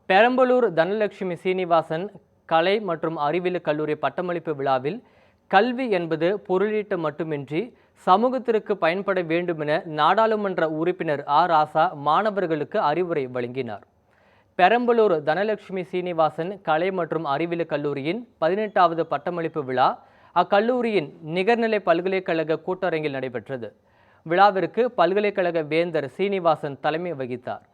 பெரம்பலூர் தனலட்சுமி சீனிவாசன் கலை மற்றும் அறிவியல் கல்லூரி பட்டமளிப்பு விழாவில் கல்வி என்பது பொருளீட்டு மட்டுமின்றி சமூகத்திற்கு பயன்பட வேண்டுமென நாடாளுமன்ற உறுப்பினர் ராசா மாணவர்களுக்கு அறிவுரை வழங்கினார். பெரம்பலூர் தனலட்சுமி சீனிவாசன் கலை மற்றும் அறிவியல் கல்லூரியின் 18வது பட்டமளிப்பு விழா அக்கல்லூரியின் நிகர்நிலை பல்கலைக்கழக கூட்டரங்கில் நடைபெற்றது. விழாவிற்கு பல்கலைக்கழக வேந்தர் சீனிவாசன் தலைமை வகித்தார்.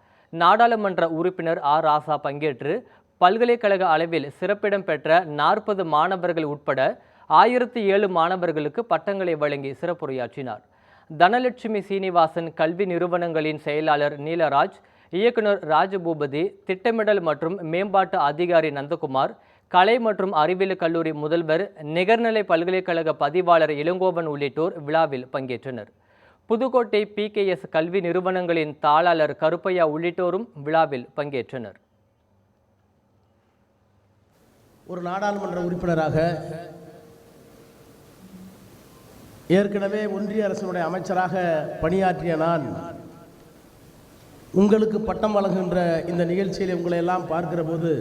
நாடாளுமன்ற உறுப்பினர் ராசா பங்கேற்று பல்கலைக்கழக அளவில் சிறப்பிடம் பெற்ற 40 மாணவர்கள் உட்பட 1007 மாணவர்களுக்கு பட்டங்களை வழங்கி சிறப்புரையாற்றினார். தனலட்சுமி சீனிவாசன் கல்வி நிறுவனங்களின் செயலாளர் நீலராஜ், இயக்குனர் ராஜபூபதி, திட்டமிடல் மற்றும் மேம்பாட்டு அதிகாரி நந்தகுமார், கலை மற்றும் அறிவியல் கல்லூரி முதல்வர், நிகர்நிலை பல்கலைக்கழக பதிவாளர் இளங்கோவன் உள்ளிட்டோர் விழாவில் பங்கேற்றனர். புதுக்கோட்டை PKS கல்வி நிறுவனங்களின் தாளாளர் கருப்பையா உள்ளிட்டோரும் விழாவில் பங்கேற்றனர். ஒரு நாடாளுமன்ற உறுப்பினராக ஏற்கனவே ஒன்றிய அரசினுடைய அமைச்சராக பணியாற்றிய நான் உங்களுக்கு பட்டம் வழங்குகின்ற இந்த நிகழ்ச்சியில் உங்களை எல்லாம் பார்க்கிற போது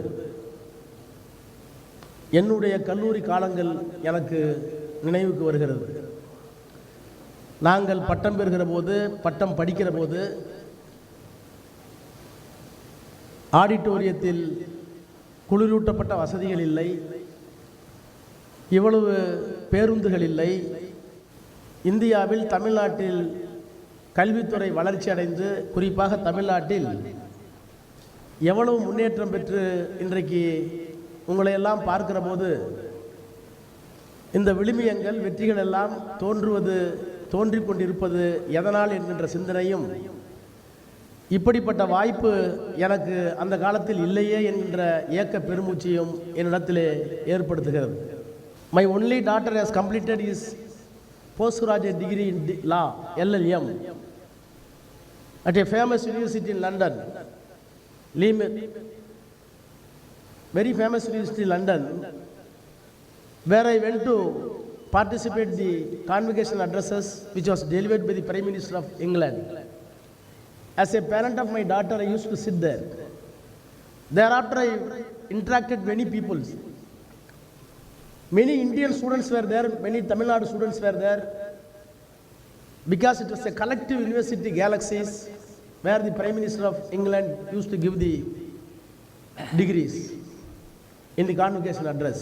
என்னுடைய கல்லூரி காலங்கள் எனக்கு நினைவுக்கு வருகிறது. நாங்கள் பட்டம் பெறுகிற போது, பட்டம் படிக்கிற போது ஆடிட்டோரியத்தில் குளிரூட்டப்பட்ட வசதிகள் இல்லை, இவ்வளவு பேருந்துகள் இல்லை. இந்தியாவில் தமிழ்நாட்டில் கல்வித்துறை வளர்ச்சி அடைந்து, குறிப்பாக தமிழ்நாட்டில் எவ்வளவு முன்னேற்றம் பெற்று இன்றைக்கு உங்களை எல்லாம் பார்க்கிற போது இந்த விழுமியங்கள் வெற்றிகள் எல்லாம் தோன்றிக் கொண்டிருப்பது எதனால் என்கின்ற சிந்தனையும், இப்படிப்பட்ட வாய்ப்பு எனக்கு அந்த காலத்தில் இல்லையே என்கின்ற ஏக்க பெருமூச்சியும் என்னிடத்திலே ஏற்படுத்துகிறது. My only daughter has completed his postgraduate degree in law, LLM, at a famous university in London, very famous university in London, where I went to participate the convocation addresses which was delivered by the Prime Minister of England. As a parent of my daughter, I used to sit there. Thereafter, I interacted many people. Many Indian students were there, many Tamil Nadu students were there, because it was a collective university galaxies where the Prime Minister of England used to give the degrees in the convocation address.